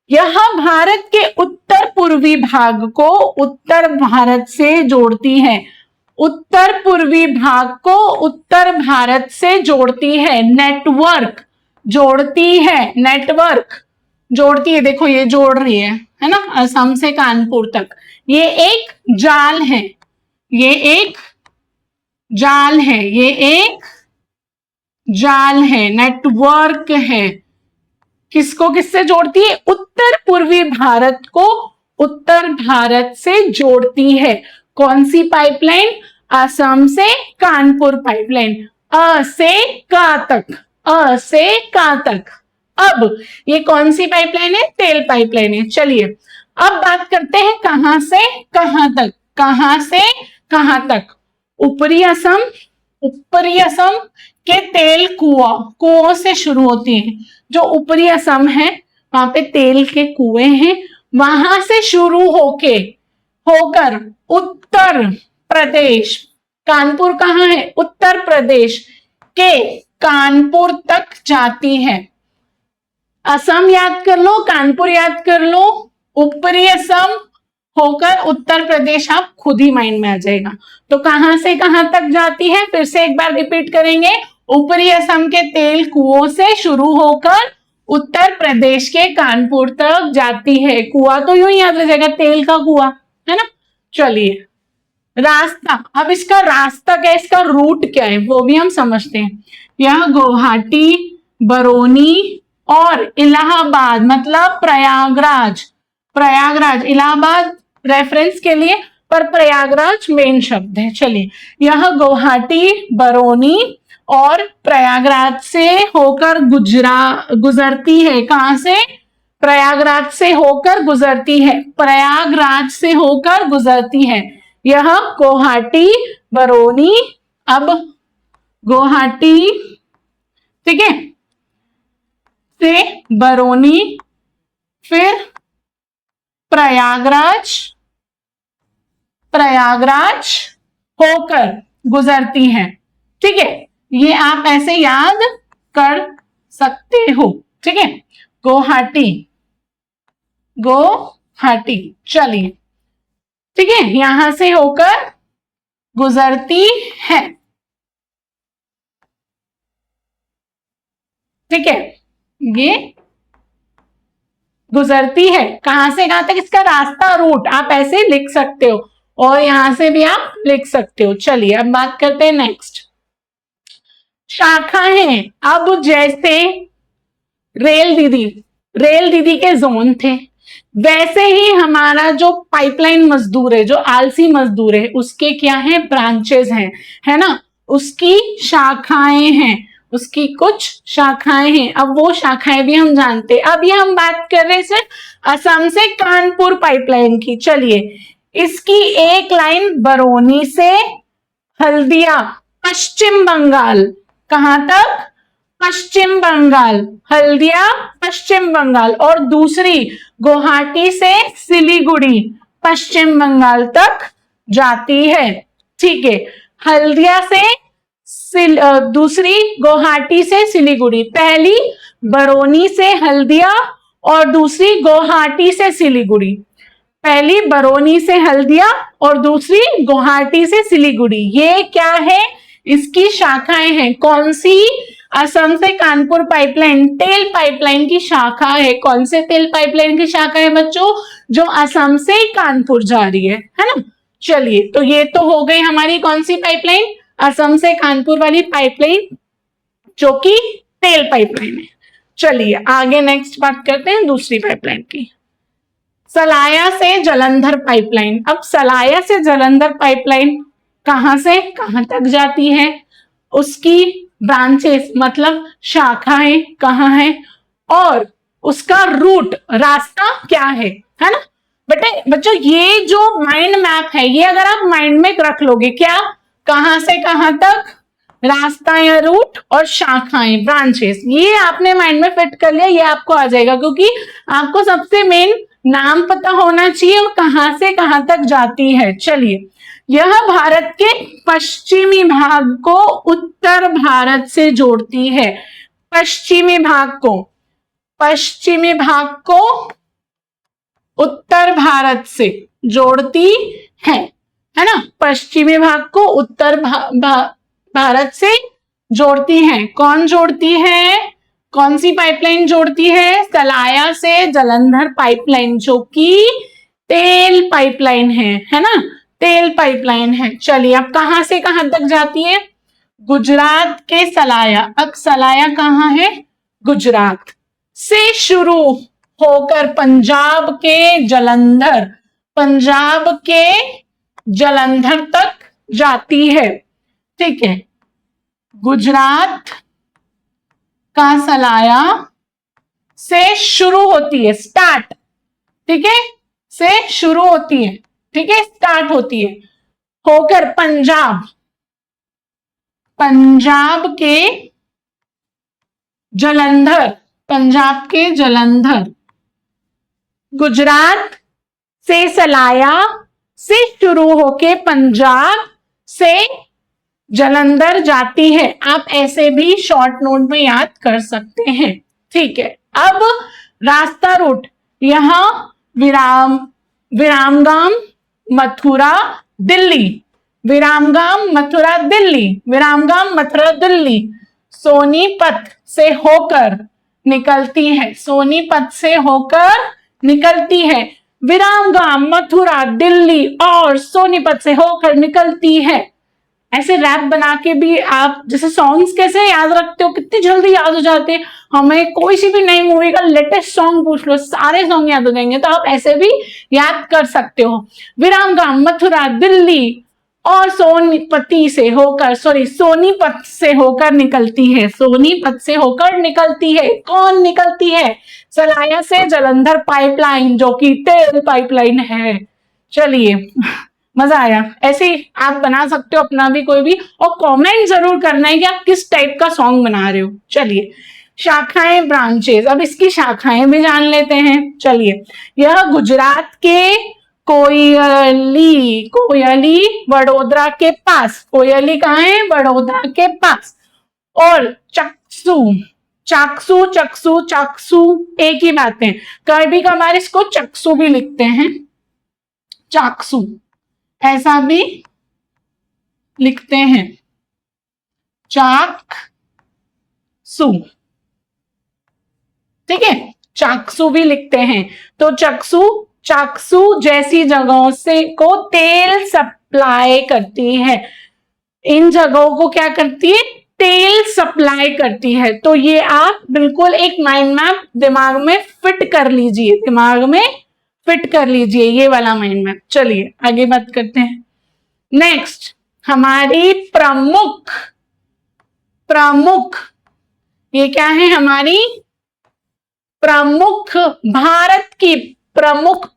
यह भारत के उत्तर पूर्वी भाग को उत्तर भारत से जोड़ती है, उत्तर पूर्वी भाग को उत्तर भारत से जोड़ती है, नेटवर्क जोड़ती है, नेटवर्क जोड़ती है, देखो ये जोड़ रही है ना, असम से कानपुर तक। ये एक जाल है, ये एक जाल है, ये एक जाल है, नेटवर्क है। किसको किससे जोड़ती है? उत्तर पूर्वी भारत को उत्तर भारत से जोड़ती है। कौन सी पाइपलाइन? असम से कानपुर पाइपलाइन, अ से का तक, अ से का तक। अब ये कौन सी पाइपलाइन है? तेल पाइपलाइन है। चलिए अब बात करते हैं कहां से कहां तक, कहां से कहां तक। ऊपरी असम, ऊपरी असम के तेल कुओं से शुरू होती है। जो ऊपरी असम है वहां पे तेल के कुएं हैं, वहां से शुरू होकर उत्तर प्रदेश, कानपुर कहाँ है? उत्तर प्रदेश के कानपुर तक जाती है। असम याद कर लो, कानपुर याद कर लो, ऊपरी असम होकर उत्तर प्रदेश आप खुद ही माइंड में आ जाएगा। तो कहां से कहां तक जाती है? फिर से एक बार रिपीट करेंगे, ऊपरी असम के तेल कुओं से शुरू होकर उत्तर प्रदेश के कानपुर तक जाती है। कुआं तो यूं ही याद रह जाएगा, तेल का कुआं, है ना। चलिए रास्ता, अब इसका रास्ता क्या है, इसका रूट क्या है वो भी हम समझते हैं। यह गुवाहाटी, बरौनी और इलाहाबाद मतलब प्रयागराज, प्रयागराज इलाहाबाद रेफरेंस के लिए, पर प्रयागराज मेन शब्द है। चलिए यह गुवाहाटी, बरौनी और प्रयागराज से होकर गुजरती है। कहां से? प्रयागराज से होकर गुजरती है, प्रयागराज से होकर गुजरती है। यह गुवाहाटी, बरौनी, अब गुवाहाटी, ठीक है, से बरौनी, फिर प्रयागराज, प्रयागराज होकर गुजरती है। ठीक है, ये आप ऐसे याद कर सकते हो। ठीक है, गुवाहाटी, गुवाहाटी। चलिए ठीक है, यहां से होकर गुजरती है। ठीक है, ये गुजरती है कहां से कहां तक, इसका रास्ता, रूट आप ऐसे लिख सकते हो और यहां से भी आप लिख सकते हो। चलिए अब बात करते हैं नेक्स्ट, शाखाएं। अब जैसे रेल दीदी के जोन थे, वैसे ही हमारा जो पाइपलाइन मजदूर है, जो आलसी मजदूर है, उसके क्या है? ब्रांचेस हैं, है ना, उसकी शाखाएं हैं, उसकी कुछ शाखाएं हैं। अब वो शाखाएं भी हम जानते हैं। अब ये हम बात कर रहे हैं सिर्फ असम से कानपुर पाइपलाइन की। चलिए इसकी एक लाइन बरौनी से हल्दिया, पश्चिम बंगाल, कहां तक? पश्चिम बंगाल, हल्दिया पश्चिम बंगाल, और दूसरी गुवाहाटी से सिलीगुड़ी, पश्चिम बंगाल तक जाती है। ठीक है, हल्दिया से दूसरी गुवाहाटी से सिलीगुड़ी, पहली बरौनी से हल्दिया और दूसरी गुवाहाटी से सिलीगुड़ी, पहली बरौनी से हल्दिया और दूसरी गुवाहाटी से सिलीगुड़ी। ये क्या है? इसकी शाखाएं हैं। कौन सी? असम से कानपुर पाइपलाइन, तेल पाइपलाइन की शाखा है। कौन से तेल पाइपलाइन की शाखा है बच्चों? जो असम से कानपुर जा रही है ना। चलिए तो ये तो हो गई हमारी कौन सी पाइपलाइन? असम से कानपुर वाली पाइपलाइन, जो कि तेल पाइपलाइन है। चलिए आगे नेक्स्ट बात करते हैं दूसरी पाइपलाइन की, सलाया से जलंधर पाइपलाइन। अब सलाया से जलंधर पाइपलाइन कहां से कहां तक जाती है? उसकी ब्रांचेस मतलब शाखाएं कहां है और उसका रूट, रास्ता क्या है ना बेटे। बच्चों ये जो माइंड मैप है, ये अगर आप माइंड में रख लोगे, क्या, कहां से कहां तक, रास्ता या रूट और शाखाएं, ब्रांचेस, ये आपने माइंड में फिट कर लिया, ये आपको आ जाएगा। क्योंकि आपको सबसे मेन नाम पता होना चाहिए और कहां से कहां तक जाती है। चलिए यह भारत के पश्चिमी भाग को उत्तर भारत से जोड़ती है। पश्चिमी भाग को उत्तर भारत से जोड़ती है ना। पश्चिमी भाग को उत्तर भारत से जोड़ती है। कौन जोड़ती है? कौन सी पाइपलाइन जोड़ती है? सलाया से जलंधर पाइपलाइन, जो कि तेल पाइपलाइन है ना, तेल पाइपलाइन है। चलिए, अब कहां से कहां तक जाती है? गुजरात के सलाया। अब सलाया कहां है? गुजरात से शुरू होकर पंजाब के जलंधर तक जाती है। ठीक है, गुजरात का सलाया से शुरू होती है, स्टार्ट, ठीक है, से शुरू होती है, ठीक है, स्टार्ट होती है, होकर पंजाब के जलंधर, गुजरात से सलाया से शुरू होके पंजाब से जलंधर जाती है। आप ऐसे भी शॉर्ट नोट में याद कर सकते हैं। ठीक है, अब रास्ता रूट, यहां विरामगाम मथुरा दिल्ली, सोनीपत से होकर निकलती है, विरामगाम, मथुरा, दिल्ली और सोनीपत से होकर निकलती है। ऐसे रैप बना के भी आप, जैसे सॉन्ग्स कैसे याद रखते हो, कितनी जल्दी याद हो जाते हैं। हमें कोई सी भी नई मूवी का लेटेस्ट सॉन्ग पूछ लो, सारे सॉन्ग याद हो जाएंगे। तो आप ऐसे भी याद कर सकते हो। विरामगाम, मथुरा, दिल्ली और सोनीपत से होकर निकलती है। कौन निकलती है? सलाया से जलंधर पाइपलाइन, जो कि तेल पाइपलाइन है। चलिए, मजा आया। ऐसे ही आप बना सकते हो अपना भी कोई भी, और कमेंट जरूर करना है कि आप किस टाइप का सॉन्ग बना रहे हो। चलिए, शाखाएं, ब्रांचेस, अब इसकी शाखाएं भी जान लेते हैं। चलिए, यह गुजरात के कोयली वडोदरा के पास, कोयली कहाँ है? वडोदरा के पास। और चाकसू एक ही बात है, कभी कभार इसको चक्सू भी लिखते हैं, चाकसू ऐसा भी लिखते हैं, चाकसू, ठीक है, चाकसू भी लिखते हैं। तो चाकसू जैसी जगहों से को तेल सप्लाई करती है। इन जगहों को क्या करती है? तेल सप्लाई करती है। तो ये आप बिल्कुल एक माइंड मैप दिमाग में फिट कर लीजिए, ये वाला माइंड मैप। चलिए आगे बात करते हैं। नेक्स्ट, हमारी प्रमुख, ये क्या है? हमारी भारत की प्रमुख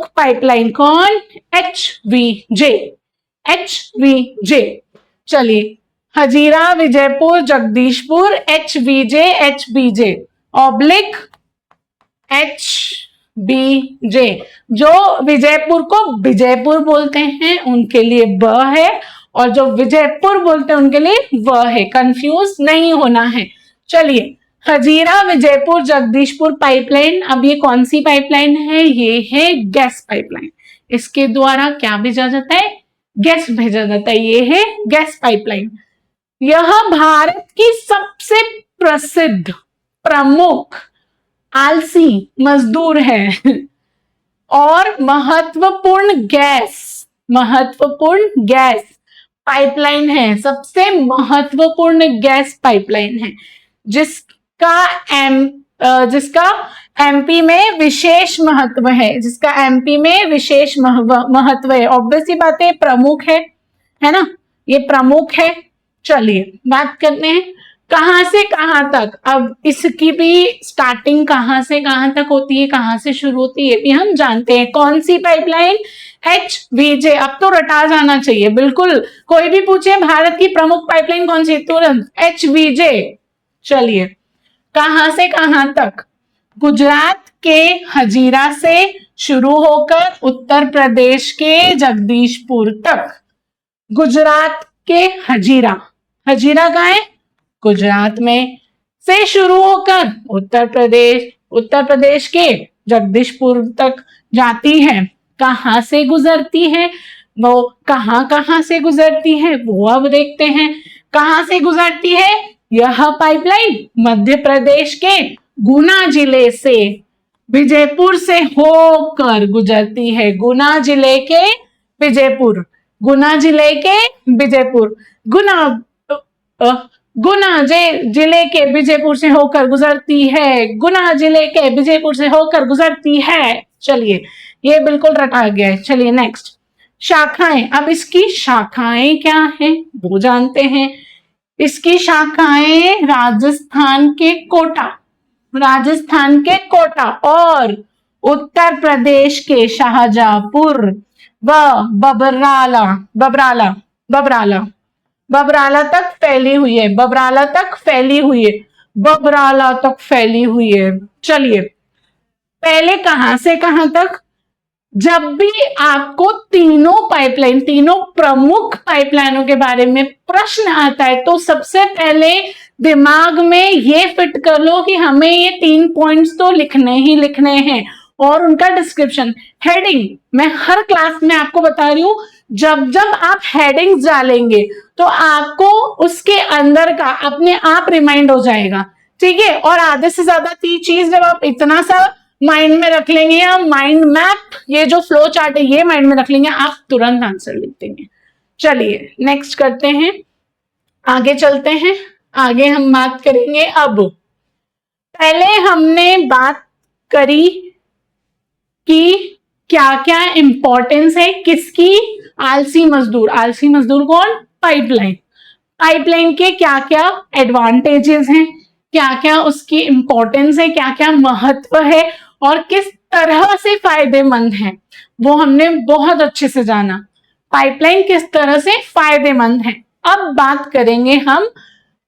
पाइपलाइन, कौन? HVJ। चलिए, Hazira, Vijaypur, Jagdishpur, HVJ oblique HBJ। जो विजयपुर को विजयपुर बोलते हैं उनके लिए ब है, और जो विजयपुर बोलते हैं उनके लिए व है, कंफ्यूज नहीं होना है। चलिए, हजीरा, विजयपुर, जगदीशपुर पाइपलाइन। अब ये कौन सी पाइपलाइन है? ये है गैस पाइपलाइन। इसके द्वारा क्या भेजा जाता है? गैस भेजा जाता है। ये है गैस पाइपलाइन। यह भारत की सबसे प्रसिद्ध, प्रमुख, आलसी मजदूर है और महत्वपूर्ण गैस पाइपलाइन है। सबसे महत्वपूर्ण गैस पाइपलाइन है, जिसका एमपी में विशेष महत्व है। ऑब्वियसली बात है, प्रमुख है ना, ये प्रमुख है। चलिए बात करते हैं कहां से कहां तक। अब इसकी भी स्टार्टिंग कहां से कहां तक होती है, कहां से शुरू होती है, ये भी हम जानते हैं। कौन सी पाइपलाइन? HVJ। अब तो रटा जाना चाहिए बिल्कुल, कोई भी पूछे भारत की प्रमुख पाइपलाइन कौन सी, तुरंत HVJ। चलिए, कहां से कहां तक? गुजरात के हजीरा से शुरू होकर उत्तर प्रदेश के जगदीशपुर तक, गुजरात के हजीरा, हजीरा कहाँ है? गुजरात में, से शुरू होकर उत्तर प्रदेश के जगदीशपुर तक जाती है। कहाँ से गुजरती है? वो कहाँ से गुजरती है वो अब देखते हैं। कहाँ से गुजरती है यह पाइपलाइन? मध्य प्रदेश के गुना जिले से, विजयपुर से होकर गुजरती है। गुना जिले के विजयपुर, गुना जिले के विजयपुर, गुना जिले के विजयपुर से होकर गुजरती है। गुना जिले के विजयपुर से होकर गुजरती है। चलिए, ये बिल्कुल रटा गया है। चलिए नेक्स्ट, शाखाएं। अब इसकी शाखाएं क्या हैं वो जानते हैं। इसकी शाखाएं राजस्थान के कोटा और उत्तर प्रदेश के शाहजहांपुर व बबराला तक फैली हुई है। चलिए, पहले कहां से कहां तक? जब भी आपको तीनों प्रमुख पाइपलाइनों के बारे में प्रश्न आता है तो सबसे पहले दिमाग में ये फिट कर लो कि हमें ये 3 पॉइंट्स तो लिखने ही लिखने हैं और उनका डिस्क्रिप्शन, हेडिंग। मैं हर क्लास में आपको बता रही हूं, जब आप हेडिंग्स डालेंगे तो आपको उसके अंदर का अपने आप रिमाइंड हो जाएगा, ठीक है। और आधे से ज्यादा चीज जब आप इतना सा माइंड में रख लेंगे, या माइंड मैप, ये जो फ्लो चार्ट है ये माइंड में रख लेंगे, आप तुरंत आंसर लिख देंगे। चलिए नेक्स्ट करते हैं, आगे चलते हैं। आगे हम बात करेंगे। अब पहले हमने बात करी कि क्या क्या इंपॉर्टेंस है किसकी? आलसी मजदूर कौन? पाइपलाइन के क्या क्या एडवांटेजेस हैं, क्या क्या उसकी इंपॉर्टेंस है, क्या क्या महत्व है और किस तरह से फायदेमंद है, वो हमने बहुत अच्छे से जाना। पाइपलाइन किस तरह से फायदेमंद है। अब बात करेंगे हम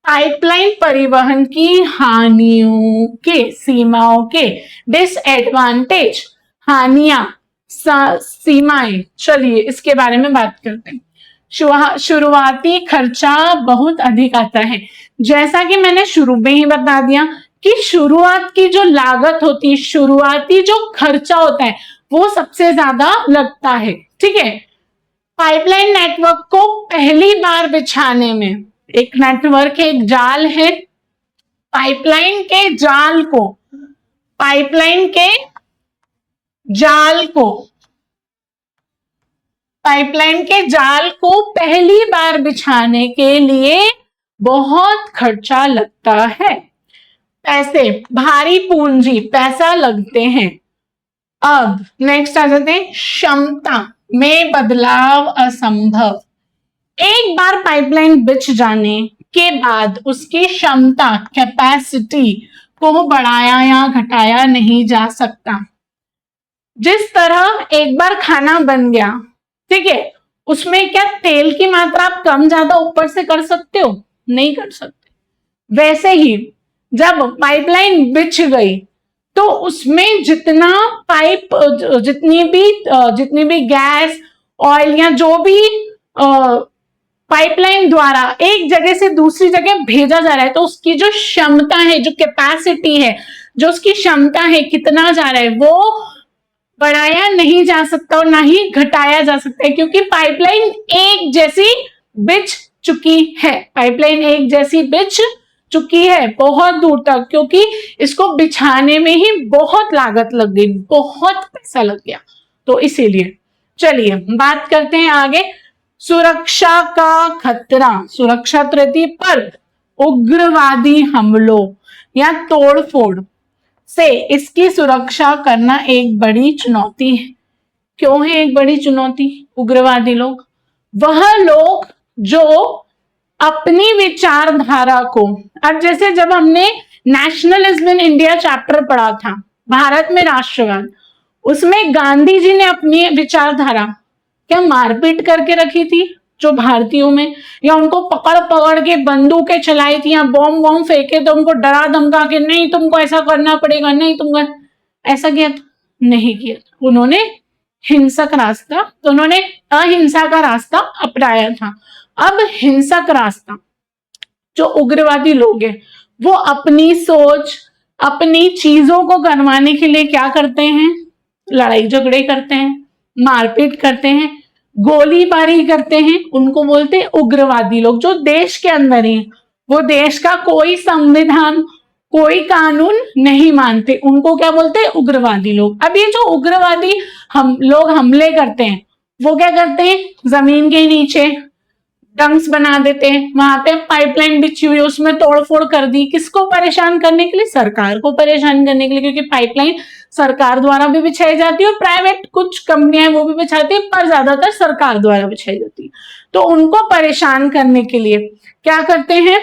पाइपलाइन परिवहन की हानियों के, सीमाओं के, डिसएडवांटेज, हानियां, सीमाएं। चलिए इसके बारे में बात करते हैं। शुरुआती खर्चा बहुत अधिक आता है। जैसा कि मैंने शुरू में ही बता दिया कि शुरुआत की जो लागत होती है, शुरुआती जो खर्चा होता है वो सबसे ज्यादा लगता है, ठीक है। पाइपलाइन नेटवर्क को पहली बार बिछाने में, एक नेटवर्क है, एक जाल है, पाइपलाइन के जाल को पहली बार बिछाने के लिए बहुत खर्चा लगता है। पैसे, भारी पूंजी, पैसा लगते हैं। अब नेक्स्ट आ जाते हैं, क्षमता में बदलाव असंभव। एक बार पाइपलाइन बिछ जाने के बाद उसकी क्षमता, कैपेसिटी को बढ़ाया या घटाया नहीं जा सकता। जिस तरह एक बार खाना बन गया, ठीक है, उसमें क्या तेल की मात्रा आप कम ज्यादा ऊपर से कर सकते हो? नहीं कर सकते। वैसे ही जब पाइपलाइन बिछ गई तो उसमें जितनी भी गैस, ऑयल या जो भी पाइपलाइन द्वारा एक जगह से दूसरी जगह भेजा जा रहा है, तो उसकी जो क्षमता है, जो कैपेसिटी है, जो उसकी क्षमता है, कितना जा रहा है, वो बढ़ाया नहीं जा सकता और ना ही घटाया जा सकता है, क्योंकि पाइपलाइन एक जैसी बिछ चुकी है बहुत दूर तक, क्योंकि इसको बिछाने में ही बहुत लागत लग गई, बहुत पैसा लग गया, तो इसीलिए। चलिए बात करते हैं आगे। सुरक्षा का खतरा, सुरक्षा रहती पर उग्रवादी हमलों या तोड़फोड़ से इसकी सुरक्षा करना एक बड़ी चुनौती है। क्यों है एक बड़ी चुनौती? उग्रवादी लोग, वह लोग जो अपनी विचारधारा को, अब जैसे जब हमने नेशनलिज्म इन इंडिया चैप्टर पढ़ा था, भारत में राष्ट्रवाद, उसमें गांधी जी ने अपनी विचारधारा क्या मारपीट करके रखी थी जो भारतीयों में, या उनको पकड़ पकड़ के बंदूकें चलाई थी या बॉम्ब फेंके तो उनको डरा धमका के नहीं तुमको ऐसा करना पड़ेगा, नहीं तुमको ऐसा किया था? नहीं किया, उन्होंने हिंसक रास्ता, तो उन्होंने अहिंसा का रास्ता अपनाया था। अब हिंसक रास्ता, जो उग्रवादी लोग हैं वो अपनी सोच, अपनी चीजों को करवाने के लिए क्या करते हैं, लड़ाई झगड़े करते हैं, मारपीट करते हैं, गोलीबारी करते हैं, उनको बोलते हैं उग्रवादी लोग। जो देश के अंदर ही, वो देश का कोई संविधान, कोई कानून नहीं मानते, उनको क्या बोलते हैं, उग्रवादी लोग। अब ये जो उग्रवादी हम लोग हमले करते हैं, वो क्या करते हैं, जमीन के नीचे डंक्स बना देते हैं, वहां पे पाइपलाइन बिछी हुई है उसमें तोड़फोड़ कर दी, किसको परेशान करने के लिए, सरकार को परेशान करने के लिए, क्योंकि पाइपलाइन सरकार द्वारा भी बिछाई जाती है और प्राइवेट कुछ कंपनियां वो भी बिछाती है, पर ज्यादातर सरकार द्वारा बिछाई जाती है। तो उनको परेशान करने के लिए क्या करते हैं,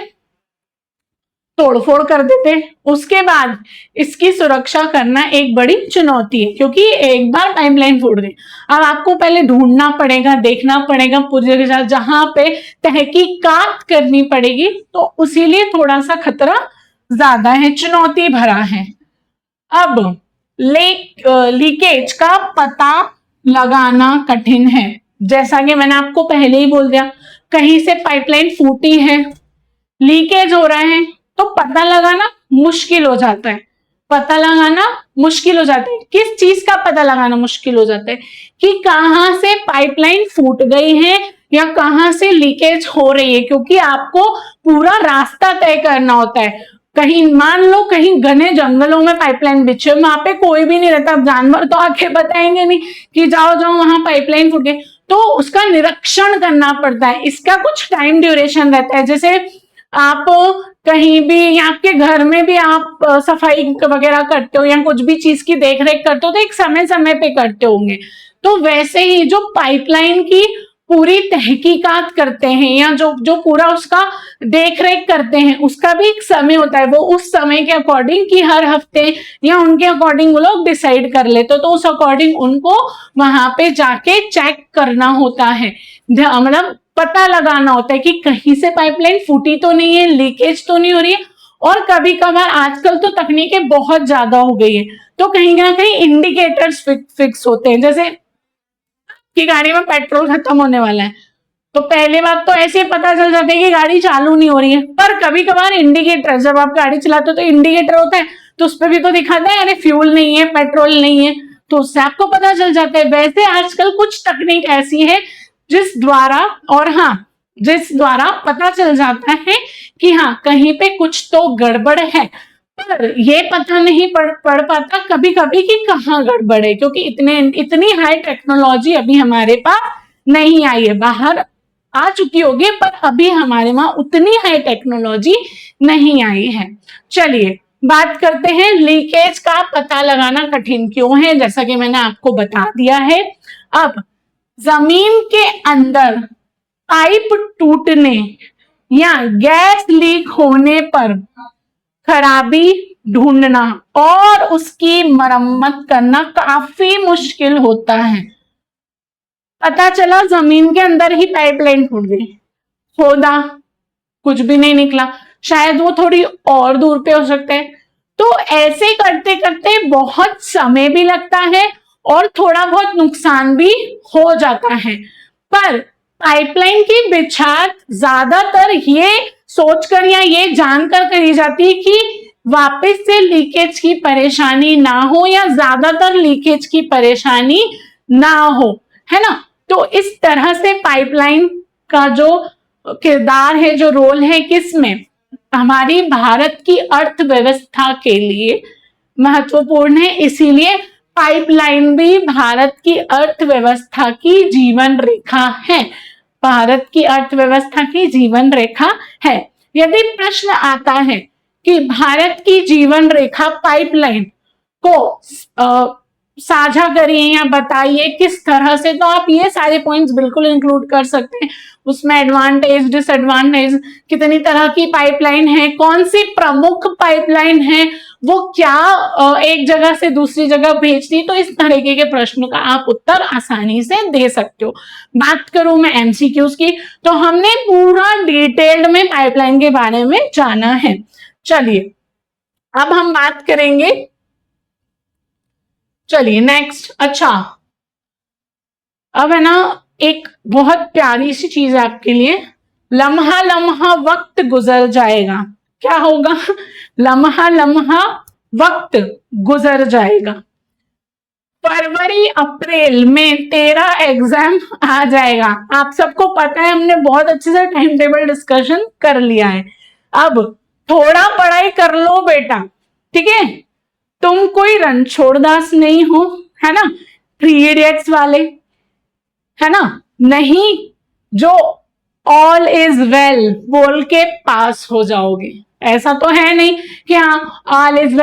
तोड़फोड़ कर देते हैं। उसके बाद इसकी सुरक्षा करना एक बड़ी चुनौती है, क्योंकि एक बार पाइपलाइन फूट गई, अब आपको पहले ढूंढना पड़ेगा, देखना पड़ेगा पूरी जगह, जहां पे तहकीकात करनी पड़ेगी, तो उसीलिए थोड़ा सा खतरा ज्यादा है, चुनौती भरा है। अब लीकेज का पता लगाना कठिन है, जैसा कि मैंने आपको पहले ही बोल दिया, कहीं से पाइपलाइन फूटी है, लीकेज हो रहा है, तो पता लगाना मुश्किल हो जाता है, पता लगाना मुश्किल हो जाता है। किस चीज का पता लगाना मुश्किल हो जाता है, कि कहां से पाइपलाइन फूट गई है या कहां से लीकेज हो रही है, क्योंकि आपको पूरा रास्ता तय करना होता है। कहीं मान लो कहीं घने जंगलों में पाइपलाइन बिछे, वहां पे कोई भी नहीं रहता, जानवर तो आके बताएंगे नहीं कि जाओ जाओ वहां पाइपलाइन फूट गई, तो उसका निरीक्षण करना पड़ता है, इसका कुछ टाइम ड्यूरेशन रहता है। जैसे आप कहीं भी या आपके घर में भी आप सफाई वगैरह करते हो या कुछ भी चीज की देखरेख करते हो, तो एक समय समय पे करते होंगे, तो वैसे ही जो पाइपलाइन की पूरी तहकीकात करते हैं या जो जो पूरा उसका देखरेख करते हैं, उसका भी एक समय होता है, वो उस समय के अकॉर्डिंग कि हर हफ्ते या उनके अकॉर्डिंग वो लोग डिसाइड कर लेते, तो उस अकॉर्डिंग उनको वहां पे जाके चेक करना होता है, मतलब पता लगाना होता है कि कहीं से पाइपलाइन फूटी तो नहीं है, लीकेज तो नहीं हो रही है। और कभी कभार आजकल तो तकनीकें बहुत ज्यादा हो गई है, तो कहीं ना कहीं इंडिकेटर्स फिक्स होते हैं, जैसे कि गाड़ी में पेट्रोल खत्म होने वाला है, तो पहले बात तो ऐसे पता चल जाता है कि गाड़ी चालू नहीं हो रही है। पर कभी कभार इंडिकेटर, जब आप गाड़ी चलाते हो तो इंडिकेटर होता है, तो उस पर भी तो दिखाता है अरे फ्यूल नहीं है, पेट्रोल नहीं है, तो उससे आपको पता चल जाता है। वैसे आजकल कुछ तकनीक ऐसी है जिस द्वारा, और हाँ, जिस द्वारा पता चल जाता है कि हाँ कहीं पे कुछ तो गड़बड़ है, पर ये पता नहीं पड़ पाता कभी कभी कि कहाँ गड़बड़ है, क्योंकि इतनी हाई टेक्नोलॉजी अभी हमारे पास नहीं आई है, बाहर आ चुकी होगी पर अभी हमारे वहां उतनी हाई टेक्नोलॉजी नहीं आई है। चलिए बात करते हैं लीकेज का पता लगाना कठिन क्यों है, जैसा कि मैंने आपको बता दिया है। अब जमीन के अंदर पाइप टूटने या गैस लीक होने पर खराबी ढूंढना और उसकी मरम्मत करना काफी मुश्किल होता है। पता चला जमीन के अंदर ही पाइपलाइन फूट गई, खोदा कुछ भी नहीं निकला, शायद वो थोड़ी और दूर पे हो सकता है, तो ऐसे करते करते बहुत समय भी लगता है और थोड़ा बहुत नुकसान भी हो जाता है। पर पाइपलाइन की बिछात ज्यादातर ये सोचकर या ये जानकर करी जाती है कि वापस से लीकेज की परेशानी ना हो या ज्यादातर लीकेज की परेशानी ना हो, है ना। तो इस तरह से पाइपलाइन का जो किरदार है, जो रोल है, किसमें, हमारी भारत की अर्थव्यवस्था के लिए महत्वपूर्ण है। इसीलिए पाइपलाइन भी भारत की अर्थव्यवस्था की जीवन रेखा है, भारत की अर्थव्यवस्था की जीवन रेखा है। यदि प्रश्न आता है कि भारत की जीवन रेखा पाइपलाइन को साझा करिए या बताइए किस तरह से, तो आप ये सारे पॉइंट्स बिल्कुल इंक्लूड कर सकते हैं। उसमें एडवांटेज, डिसएडवांटेज, कितनी तरह की पाइपलाइन है, कौन सी प्रमुख पाइपलाइन है, वो क्या एक जगह से दूसरी जगह भेजती, तो इस तरीके के प्रश्न का आप उत्तर आसानी से दे सकते हो। बात करूं मैं एमसीक्यूज की, तो हमने पूरा डिटेल्ड में पाइपलाइन के बारे में जाना है। चलिए अब हम बात करेंगे चलिए नेक्स्ट। अच्छा, अब है ना एक बहुत प्यारी सी चीज है आपके लिए। लम्हा लम्हा वक्त गुजर जाएगा। क्या होगा? लम्हा लम्हा वक्त गुजर जाएगा। फरवरी अप्रैल में तेरा एग्जाम आ जाएगा। आप सबको पता है, हमने बहुत अच्छे से टाइम टेबल डिस्कशन कर लिया है। अब थोड़ा पढ़ाई कर लो बेटा, ठीक है? तुम कोई रणछोड़दास नहीं हो, है ना, थ्री इडियट्स वाले, है ना, नहीं जो ऑल इज वेल बोल के पास हो जाओगे। ऐसा तो है नहीं कि हाँ ऑल इज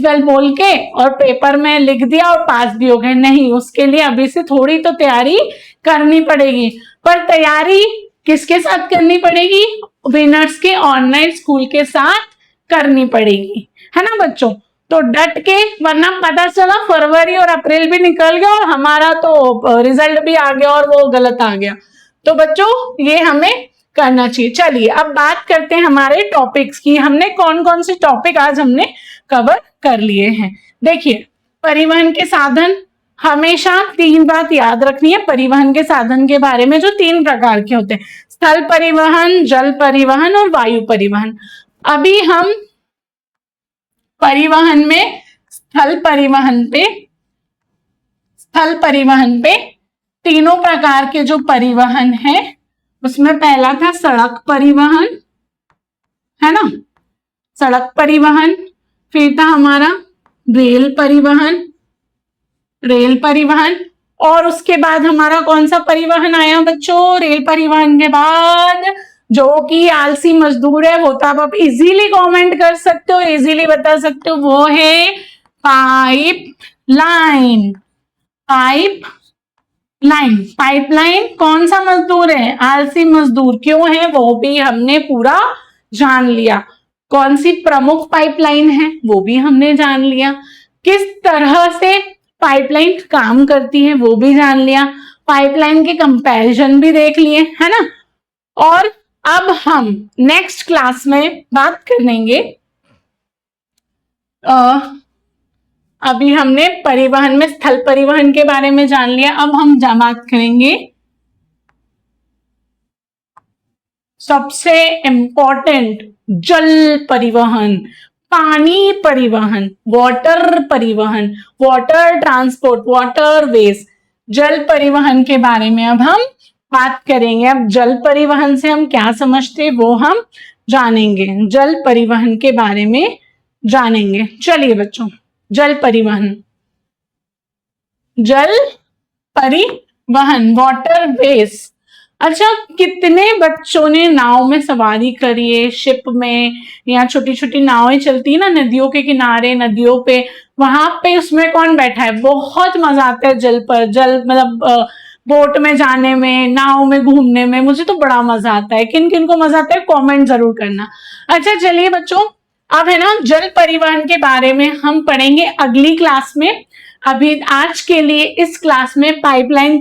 वेल बोल के और पेपर में लिख दिया और पास भी हो गए। नहीं, उसके लिए अभी से थोड़ी तो तैयारी करनी पड़ेगी। पर तैयारी किसके साथ करनी पड़ेगी? विनर्स के ऑनलाइन स्कूल के साथ करनी पड़ेगी, है ना बच्चों? तो डट के, वरना पता चला फरवरी और अप्रैल भी निकल गया और हमारा तो रिजल्ट भी आ गया और वो गलत आ गया। तो बच्चों ये हमें करना चाहिए। चलिए अब बात करते हैं हमारे टॉपिक्स की। हमने कौन कौन से टॉपिक आज हमने कवर कर लिए हैं। देखिए, परिवहन के साधन, हमेशा तीन बात याद रखनी है परिवहन के साधन के बारे में, जो तीन प्रकार के होते हैं: स्थल परिवहन, जल परिवहन और वायु परिवहन। अभी हम परिवहन में स्थल परिवहन पे तीनों प्रकार के जो परिवहन है, उसमें पहला था सड़क परिवहन, है ना, सड़क परिवहन। फिर था हमारा रेल परिवहन। और उसके बाद हमारा कौन सा परिवहन आया बच्चों? रेल परिवहन के बाद जो कि आलसी मजदूर है, वो तो आप इजीली कमेंट कर सकते हो, इजीली बता सकते हो, वो है पाइप लाइन। पाइपलाइन कौन सा मजदूर है? आलसी मजदूर। क्यों है वो भी हमने पूरा जान लिया। कौन सी प्रमुख पाइपलाइन है वो भी हमने जान लिया। किस तरह से पाइपलाइन काम करती है वो भी जान लिया। पाइपलाइन के कंपैरिजन भी देख लिए, है ना। और अब हम नेक्स्ट क्लास में बात करेंगे, अभी हमने परिवहन में स्थल परिवहन के बारे में जान लिया। अब हम बात करेंगे सबसे इंपॉर्टेंट जल परिवहन, पानी परिवहन, वाटर ट्रांसपोर्ट, वाटर वेज, जल परिवहन के बारे में अब हम बात करेंगे। अब जल परिवहन से हम क्या समझते वो हम जानेंगे, जल परिवहन के बारे में जानेंगे। चलिए बच्चों, जल परिवहन वाटर वेज। अच्छा, कितने बच्चों ने नाव में सवारी करी है, शिप में, या छोटी छोटी नावें चलती है ना नदियों के किनारे, नदियों पे, वहां पे उसमें कौन बैठा है? बहुत मजा आता है जल मतलब बोट में जाने में, नाव में घूमने में। मुझे तो बड़ा मजा आता है। किन किन को मजा आता है कमेंट जरूर करना। अच्छा चलिए बच्चों, अब है ना जल परिवहन के बारे में हम पढ़ेंगे अगली क्लास में। अभी आज के लिए इस क्लास में पाइपलाइन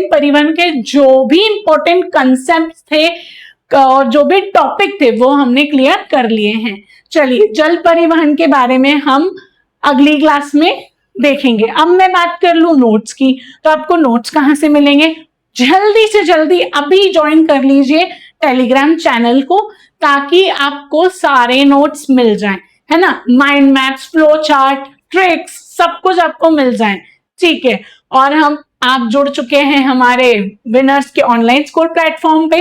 परिवहन के जो भी इंपॉर्टेंट कंसेप्ट थे और जो भी टॉपिक थे वो हमने क्लियर कर लिए हैं। चलिए, जल परिवहन के बारे में हम अगली क्लास में देखेंगे। अब मैं बात कर लूं नोट्स की, तो आपको नोट्स कहां से मिलेंगे? जल्दी से जल्दी अभी ज्वाइन कर लीजिए टेलीग्राम चैनल को, ताकि आपको सारे नोट्स मिल जाएं, है ना। Mind maps, flow chart, tricks, सब कुछ आपको मिल जाए, ठीक है। और आप जुड़ चुके हैं हमारे विनर्स के ऑनलाइन स्कूल प्लेटफॉर्म पे।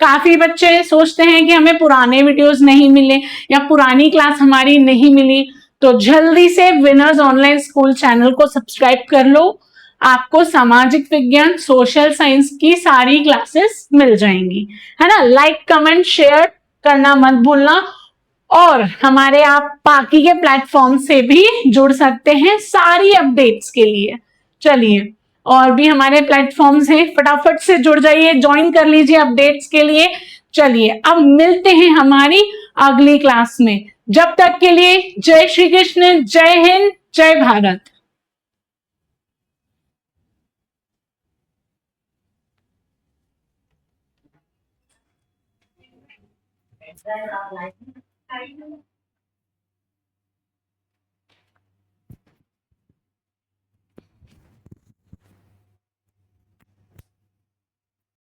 काफी बच्चे सोचते हैं कि हमें पुराने वीडियोस नहीं मिले या पुरानी क्लास हमारी नहीं मिली, तो जल्दी से विनर्स ऑनलाइन स्कूल चैनल को सब्सक्राइब कर लो। आपको सामाजिक विज्ञान, सोशल साइंस की सारी क्लासेस मिल जाएंगी, है ना। लाइक, कमेंट, शेयर करना मत भूलना। और हमारे आप बाकी के प्लेटफॉर्म से भी जुड़ सकते हैं सारी अपडेट्स के लिए। चलिए, और भी हमारे प्लेटफॉर्म्स हैं, फटाफट से जुड़ जाइए, ज्वाइन कर लीजिए अपडेट्स के लिए। चलिए, अब मिलते हैं हमारी अगली क्लास में। जब तक के लिए जय श्री कृष्ण, जय हिंद, जय भारत।